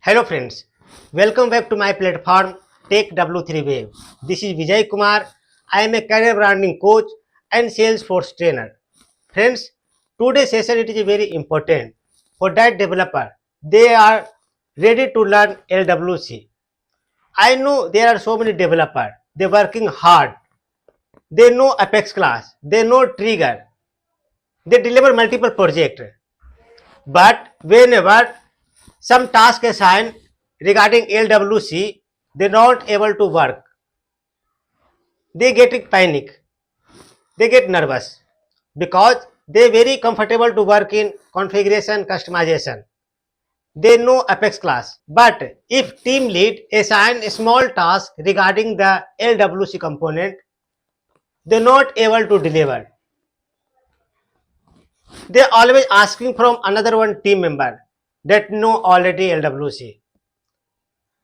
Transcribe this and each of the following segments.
Hello friends, welcome back to my platform Take W3 Wave. This is Vijay Kumar. I am a career branding coach and Salesforce trainer. Friends, today's session it is very important for that developer. They are ready to learn LWC. I know there are so many developers. They are working hard. They know Apex class. They know Trigger. They deliver multiple projects. But whenever some task assigned regarding LWC, they not able to work. They get panic. They get nervous because they very comfortable to work in configuration customization. They know Apex class. But if team lead assign a small task regarding the LWC component, they not able to deliver. They always asking from another one team member that know already LWC.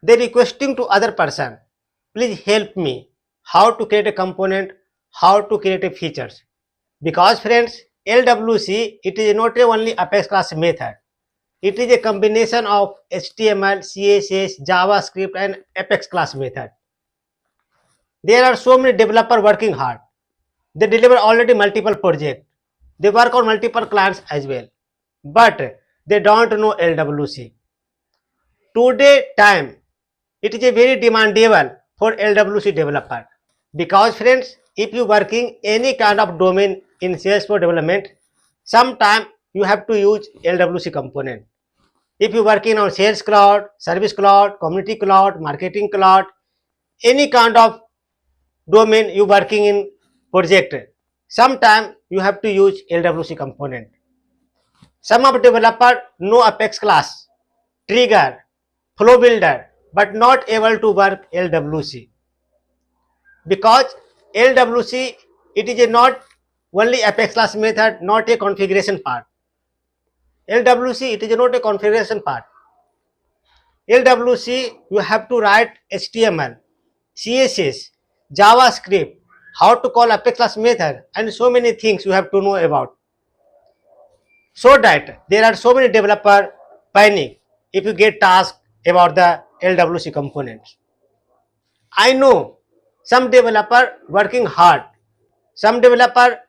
They requesting to other person, please help me how to create a component, how to create a features. Because friends, LWC it is not a only Apex class method. It is a combination of HTML, CSS, JavaScript and Apex class method. There are so many developers working hard. They deliver already multiple projects. They work on multiple clients as well. But they don't know LWC. Today time, it is a very demandable for LWC developer. Because friends, if you working any kind of domain in Salesforce development, sometime you have to use LWC component. If you working on Sales Cloud, Service Cloud, Community Cloud, Marketing Cloud, any kind of domain you working in project, sometime you have to use LWC component. Some of developer know Apex class, Trigger, Flow Builder, but not able to work LWC. Because LWC it is a not only Apex class method, not a configuration part. LWC it is not a configuration part. LWC you have to write HTML, CSS, JavaScript, how to call Apex class method, and so many things you have to know about. So that there are so many developer panic if you get task about the LWC components. I know some developer working hard, some developer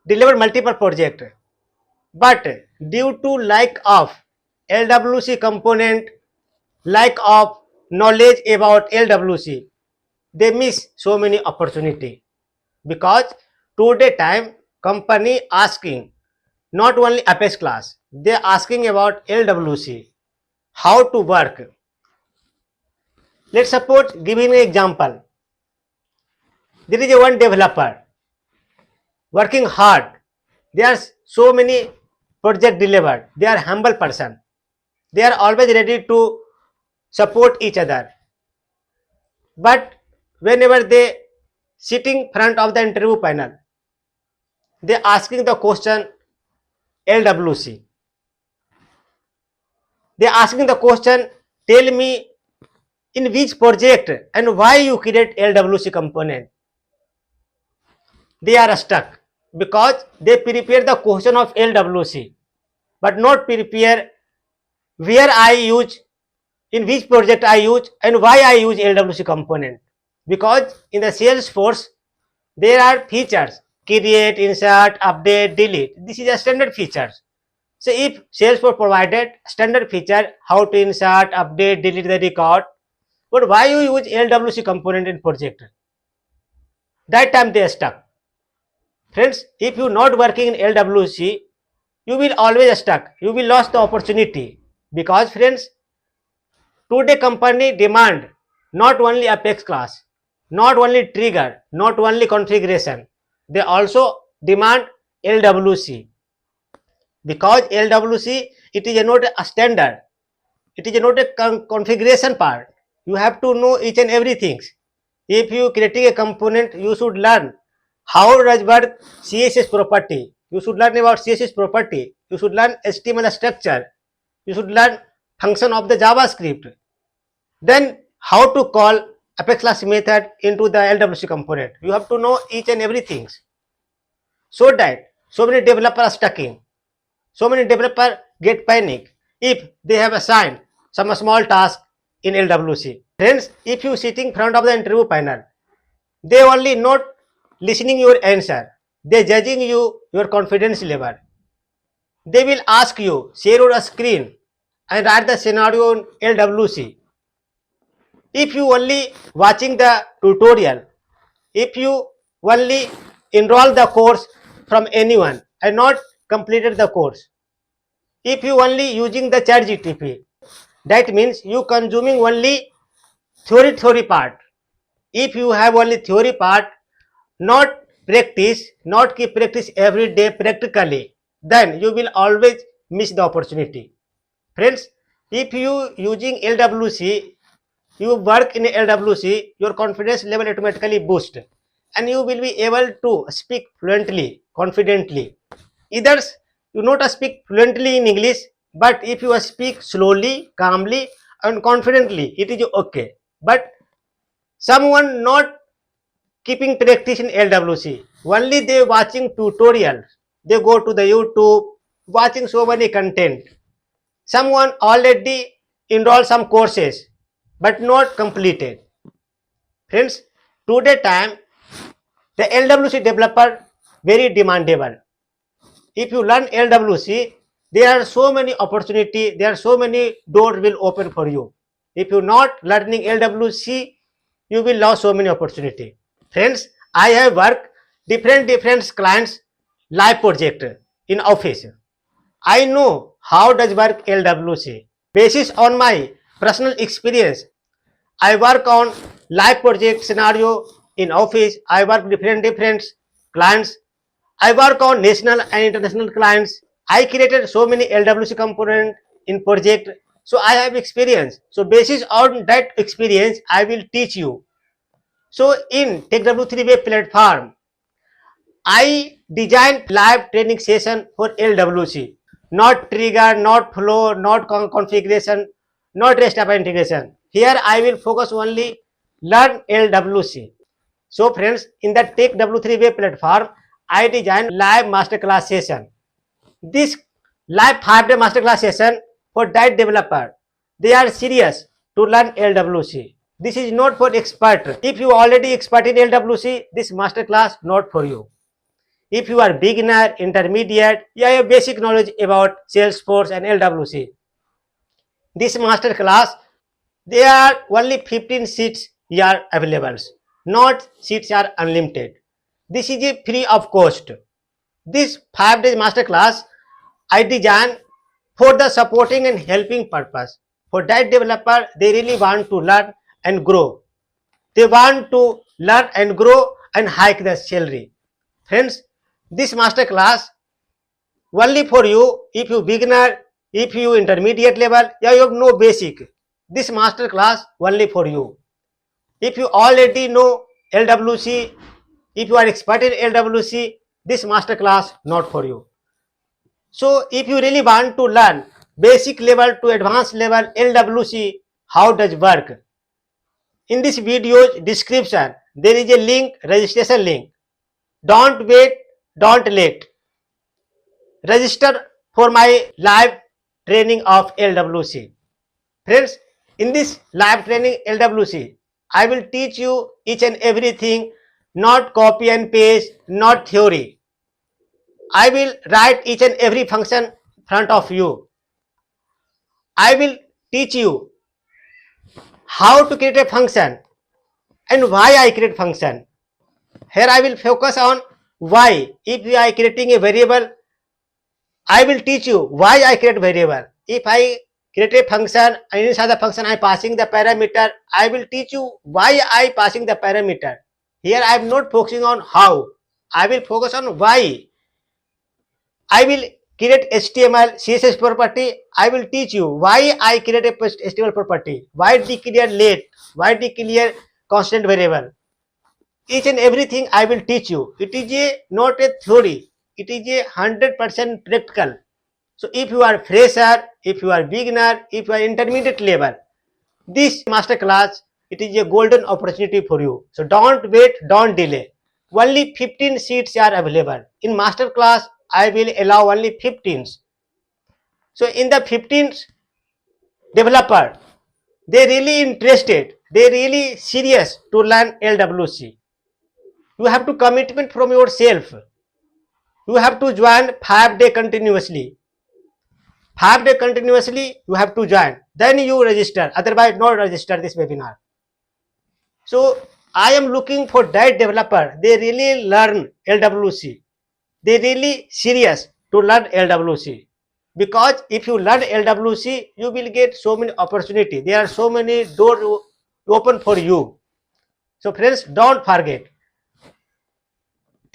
deliver multiple project, but due to lack of LWC component, lack of knowledge about LWC, they miss so many opportunity. Because today time company asking not only Apex class, they asking about LWC, how to work. Let's suppose giving an example. There is a one developer working hard. There are so many project delivered. They are humble person. They are always ready to support each other. But whenever they sitting front of the interview panel, they asking the question LWC. They asking the question, tell me in which project and why you create LWC component. They are stuck because they prepare the question of LWC, but not prepare where I use, in which project I use and why I use LWC component. Because in the Salesforce, there are features, create, insert, update, delete. This is a standard features. So if Salesforce provided standard feature, how to insert, update, delete the record, but why you use LWC component in project? That time they are stuck. Friends, if you not working in LWC, you will always stuck. You will lose the opportunity. Because friends, today company demand not only Apex class, not only trigger, not only configuration. They also demand LWC. Because LWC it is not a standard. It is not a configuration part. You have to know each and everything. If you creating a component, you should learn how does work CSS property. You should learn about CSS property. You should learn HTML structure. You should learn function of the JavaScript. Then how to call Apex class method into the LWC component. You have to know each and everything. So that so many developers are stuck in. So many developers get panic if they have assigned some small task in LWC. Friends, if you sitting in front of the interview panel, they only not listening your answer. They judging you your confidence level. They will ask you, share your screen and write the scenario in LWC. If you only watching the tutorial, if you only enroll the course from anyone and not completed the course, if you only using the chat GTP, that means you consuming only theory part. If you have only theory part, not practice, not keep practice every day practically, then you will always miss the opportunity. Friends, if you using LWC, you work in LWC, your confidence level automatically boost and you will be able to speak fluently, confidently. Either you not speak fluently in English, but if you speak slowly, calmly and confidently, it is okay. But someone not keeping practice in LWC, only they watching tutorials, they go to the YouTube, watching so many content. Someone already enrolled some courses, but not completed. Friends, today time, the LWC developer very demandable. If you learn LWC, there are so many opportunity, there are so many doors will open for you. If you not learning LWC, you will lose so many opportunity. Friends, I have worked different clients live project in office. I know how does work LWC. Basis on my personal experience, I work on live project scenario in office. I work different clients. I work on national and international clients. I created so many LWC component in project. So I have experience. So basis on that experience, I will teach you. So in TechW3 web platform, I designed live training session for LWC. Not trigger, not flow, not configuration, not REST API integration. Here I will focus only learn LWC. So friends, in the Tech W3 web platform, I designed live masterclass session. This live 5-day masterclass session for that developer. They are serious to learn LWC. This is not for expert. If you already expert in LWC, this masterclass not for you. If you are beginner, intermediate, you have basic knowledge about Salesforce and LWC. This master class, there are only 15 seats are available. Not seats are unlimited. This is a free of cost. This 5 days master class I designed for the supporting and helping purpose. For that developer, they really want to learn and grow. They want to learn and grow and hike the salary. Friends, this master class only for you if you beginner, if you intermediate level, yeah, you have no basic. This master class only for you. If you already know LWC, if you are expert in LWC, this master class not for you. So if you really want to learn basic level to advanced level LWC, how does work? In this video description, there is a link, registration link. Don't wait, don't late. Register for my live training of LWC. Friends, in this live training LWC, I will teach you each and everything, not copy and paste, not theory. I will write each and every function in front of you. I will teach you how to create a function and why I create function. Here I will focus on why. If I am creating a variable, I will teach you why I create variable. If I create a function and inside the function I passing the parameter, I will teach you why I passing the parameter. Here I am not focusing on how. I will focus on why. I will create HTML, CSS property. I will teach you why I create a HTML property. Why declare late. Why declare constant variable. Each and everything I will teach you. It is a not a theory. It is a 100% practical. So if you are fresher, if you are beginner, if you are intermediate level, this master class, it is a golden opportunity for you. So don't wait, don't delay. Only 15 seats are available. In master class, I will allow only 15. So in the 15, developer, they really interested, they really serious to learn LWC. You have to commitment from yourself. You have to join 5 day continuously. 5 day continuously you have to join. Then you register. Otherwise, not register this webinar. So I am looking for that developer. They really learn LWC. They really serious to learn LWC. Because if you learn LWC, you will get so many opportunity. There are so many doors open for you. So friends, don't forget.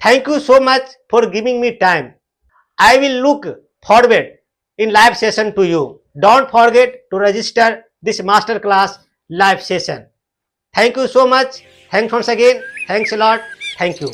Thank you so much for giving me time. I will look forward in live session to you. Don't forget to register this masterclass live session. Thank you so much. Thanks once again. Thanks a lot. Thank you.